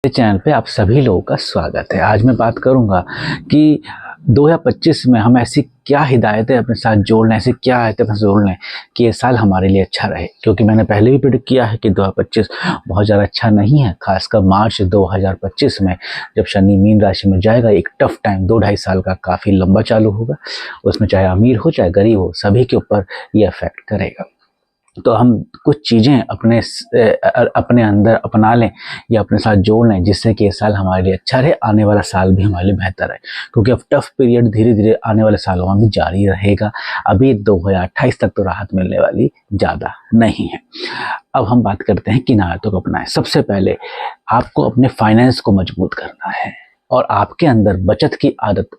Channel पे आप सभी लोगों का स्वागत है। आज मैं बात करूंगा कि 2025 में हम ऐसी क्या हिदायतें अपने साथ जोड़ लें, ऐसी क्या आयतें अपने साथ जोड़ लें कि ये साल हमारे लिए अच्छा रहे। क्योंकि मैंने पहले भी प्रेडिक्ट किया है कि 2025 बहुत ज़्यादा अच्छा नहीं है। खासकर मार्च 2025 में जब शनि मीन राशि में जाएगा, एक टफ टाइम 2-2.5 साल का काफ़ी लंबा चालू होगा। उसमें चाहे अमीर हो चाहे गरीब हो, सभी के ऊपर ये अफेक्ट करेगा। तो हम कुछ चीज़ें अपने अंदर अपना लें या अपने साथ जोड़ लें जिससे कि ये साल हमारे लिए अच्छा रहे, आने वाला साल भी हमारे लिए बेहतर है। क्योंकि अब टफ पीरियड धीरे धीरे आने वाले सालों में भी जारी रहेगा। अभी 2028 तक तो राहत मिलने वाली ज़्यादा नहीं है। अब हम बात करते हैं किन आदतों को अपनाएं। सबसे पहले आपको अपने फाइनेंस को मजबूत करना है और आपके अंदर बचत की आदत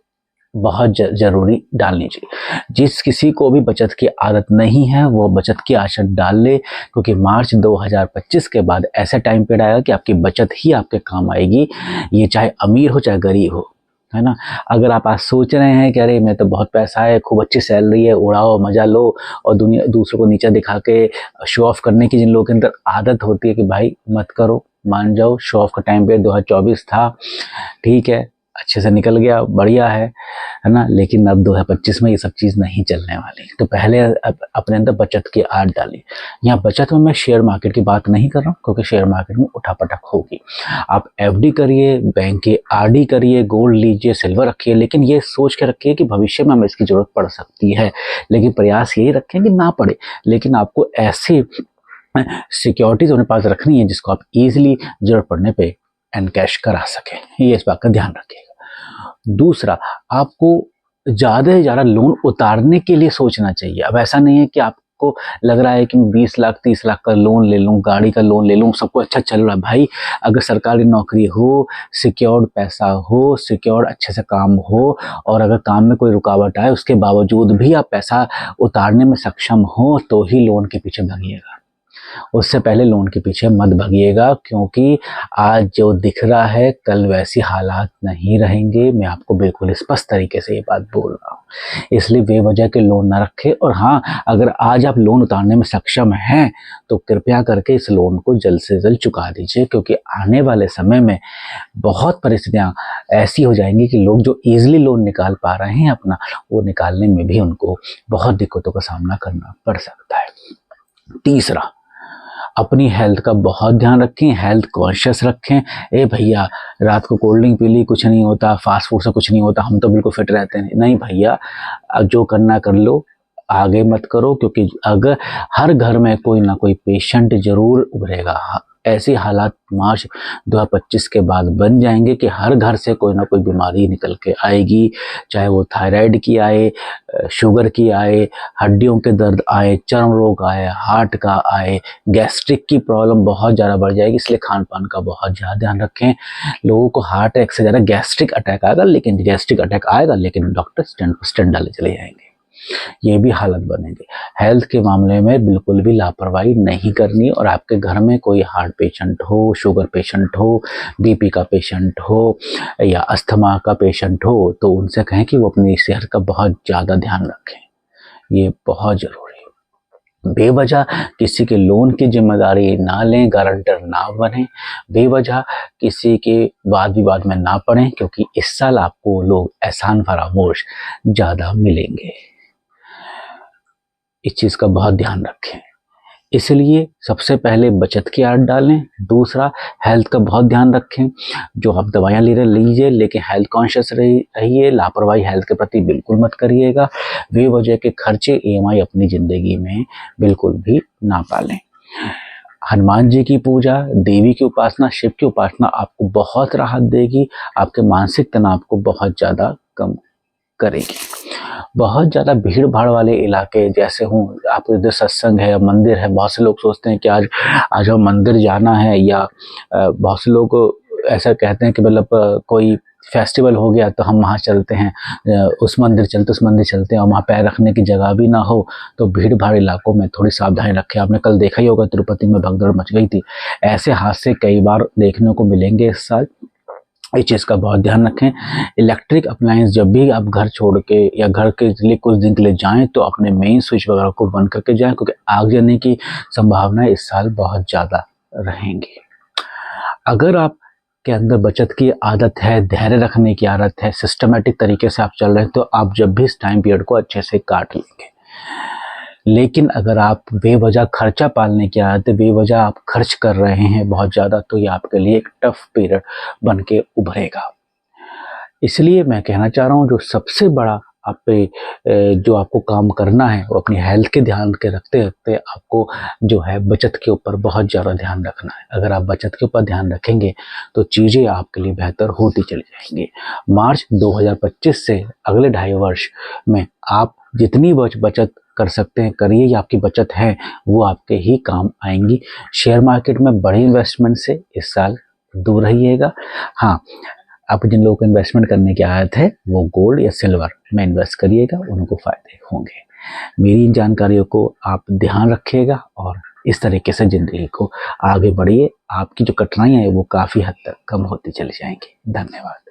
बहुत ज़रूरी डालनी चाहिए। जिस किसी को भी बचत की आदत नहीं है वो बचत की आदत डाल ले, क्योंकि मार्च 2025 के बाद ऐसा टाइम पीरियड आएगा कि आपकी बचत ही आपके काम आएगी। ये चाहे अमीर हो चाहे गरीब हो, है ना। अगर आप आज सोच रहे हैं कि अरे मैं तो बहुत पैसा है, खूब अच्छी सैलरी है, उड़ाओ मजा लो, और दुनिया दूसरों को नीचा दिखा के शो ऑफ करने की जिन लोगों के अंदर आदत होती है कि भाई मत करो, मान जाओ। शो ऑफ का टाइम पीरियड 2024 था, ठीक है, अच्छे से निकल गया, बढ़िया है ना। लेकिन अब 2025 में ये सब चीज़ नहीं चलने वाली। तो पहले अपने अंदर बचत की आदत डालिए। यहाँ बचत में मैं शेयर मार्केट की बात नहीं कर रहा हूँ, क्योंकि शेयर मार्केट में उठापटक होगी। आप एफडी करिए, बैंक के आरडी करिए, गोल्ड लीजिए, सिल्वर रखिए, लेकिन ये सोच के रखिए कि भविष्य में हमें इसकी ज़रूरत पड़ सकती है। लेकिन प्रयास यही रखें कि ना पड़े। लेकिन आपको ऐसी सिक्योरिटीज अपने पास रखनी है जिसको आप इजीली जरूरत पड़ने पे एनकैश करा सकें। ये इस बात का ध्यान रखिएगा। दूसरा, आपको ज़्यादा से ज़्यादा लोन उतारने के लिए सोचना चाहिए। अब ऐसा नहीं है कि आपको लग रहा है कि मैं 20 लाख 30 लाख का लोन ले लूँ, गाड़ी का लोन ले लूँ, सब कुछ अच्छा चल रहा है। भाई अगर सरकारी नौकरी हो, सिक्योर्ड पैसा हो, सिक्योर्ड अच्छे से काम हो, और अगर काम में कोई रुकावट आए उसके बावजूद भी आप पैसा उतारने में सक्षम हो, तो ही लोन के पीछे भागिएगा। उससे पहले लोन के पीछे मत भागिएगा, क्योंकि आज जो दिख रहा है कल वैसी हालात नहीं रहेंगे। मैं आपको बिल्कुल स्पष्ट तरीके से ये बात बोल रहा हूँ। इसलिए बेवजह के लोन ना रखें। और हाँ, अगर आज आप लोन उतारने में सक्षम हैं तो कृपया करके इस लोन को जल्द से जल्द चुका दीजिए, क्योंकि आने वाले समय में बहुत परिस्थितियाँ ऐसी हो जाएंगी कि लोग जो ईजिली लोन निकाल पा रहे हैं अपना, वो निकालने में भी उनको बहुत दिक्कतों का सामना करना पड़ सकता है। तीसरा, अपनी हेल्थ का बहुत ध्यान रखें, हेल्थ कॉन्शियस रखें। ए भैया, रात को कोल्ड ड्रिंक पी ली, कुछ नहीं होता, फास्ट फूड से कुछ नहीं होता, हम तो बिल्कुल फिट रहते हैं। नहीं भैया, अब जो करना कर लो, आगे मत करो। क्योंकि अगर हर घर में कोई ना कोई पेशेंट जरूर उभरेगा। ऐसी हालात मार्च 2025 के बाद बन जाएंगे कि हर घर से कोई ना कोई बीमारी निकल के आएगी। चाहे वो थायराइड की आए, शुगर की आए, हड्डियों के दर्द आए, चर्म रोग आए, हार्ट का आए, गैस्ट्रिक की प्रॉब्लम बहुत ज़्यादा बढ़ जाएगी। इसलिए खान पान का बहुत ज़्यादा ध्यान रखें। लोगों को हार्ट अटैक से ज़्यादा गैस्ट्रिक अटैक आएगा, लेकिन गैस्ट्रिक अटैक आएगा लेकिन डॉक्टर स्टेंट डाले चले जाएंगे। ये भी हालत बनेगी। हेल्थ के मामले में बिल्कुल भी लापरवाही नहीं करनी। और आपके घर में कोई हार्ट पेशेंट हो, शुगर पेशेंट हो, बीपी का पेशेंट हो या अस्थमा का पेशेंट हो, तो उनसे कहें कि वो अपनी सेहत का बहुत ज़्यादा ध्यान रखें। ये बहुत ज़रूरी है। बेवजह किसी के लोन की जिम्मेदारी ना लें, गारंटर ना बने, बेवजह किसी के वाद विवाद में ना पड़ें, क्योंकि इस साल आपको लोग एहसान फरामोश ज़्यादा मिलेंगे। इस चीज़ का बहुत ध्यान रखें। इसलिए सबसे पहले बचत की आदत डालें। दूसरा, हेल्थ का बहुत ध्यान रखें। जो आप दवाइयाँ ले रहे लीजिए, लेकिन हेल्थ कॉन्शियस रहिए। लापरवाही हेल्थ के प्रति बिल्कुल मत करिएगा। बेवजह के खर्चे, ईएमआई अपनी ज़िंदगी में बिल्कुल भी ना पालें। हनुमान जी की पूजा, देवी की उपासना, शिव की उपासना आपको बहुत राहत देगी। आपके मानसिक तनाव को बहुत ज़्यादा कम करेगी। बहुत ज़्यादा भीड़ भाड़ वाले इलाके जैसे हों, आपके इधर सत्संग है या मंदिर है, बहुत से लोग सोचते हैं कि आज हम मंदिर जाना है, या बहुत से लोग ऐसा कहते हैं कि मतलब कोई फेस्टिवल हो गया तो हम वहाँ चलते हैं, उस मंदिर चलते हैं, और वहाँ पैर रखने की जगह भी ना हो। तो भीड़ भाड़ इलाकों में थोड़ी सावधानी रखें। आपने कल देखा ही होगा, तिरुपति में भगदड़ मच गई थी। ऐसे हादसे कई बार देखने को मिलेंगे इस साल। इस चीज़ का बहुत ध्यान रखें। इलेक्ट्रिक अप्लायंस जब भी आप घर छोड़ के या घर के लिए कुछ दिन के लिए जाएं, तो अपने मेन स्विच वगैरह को बंद करके जाएं, क्योंकि आग लगने की संभावना इस साल बहुत ज़्यादा रहेंगी। अगर आप के अंदर बचत की आदत है, धैर्य रखने की आदत है, सिस्टमेटिक तरीके से आप चल रहे हैं, तो आप जब भी इस टाइम पीरियड को अच्छे से काट लेंगे। लेकिन अगर आप बेवजह खर्चा पालने की आदत है, बेवजह आप खर्च कर रहे हैं बहुत ज़्यादा, तो ये आपके लिए एक टफ पीरियड बन के उभरेगा। इसलिए मैं कहना चाह रहा हूँ, जो सबसे बड़ा आप पे जो आपको काम करना है वो अपनी हेल्थ के ध्यान के रखते रखते आपको जो है बचत के ऊपर बहुत ज़्यादा ध्यान रखना है। अगर आप बचत के ऊपर ध्यान रखेंगे तो चीज़ें आपके लिए बेहतर होती चली जाएंगी। मार्च 2025 से अगले 2.5 वर्ष में आप जितनी बचत कर सकते हैं करिए, या आपकी बचत है वो आपके ही काम आएंगी। शेयर मार्केट में बड़े इन्वेस्टमेंट से इस साल दूर रहिएगा। हाँ, आप जिन लोगों को इन्वेस्टमेंट करने की आदत है वो गोल्ड या सिल्वर में इन्वेस्ट करिएगा, उनको फ़ायदे होंगे। मेरी इन जानकारियों को आप ध्यान रखिएगा और इस तरीके से ज़िंदगी को आगे बढ़िए। आपकी जो कठिनाइयाँ हैं वो काफ़ी हद तक कम होती चली जाएंगी। धन्यवाद।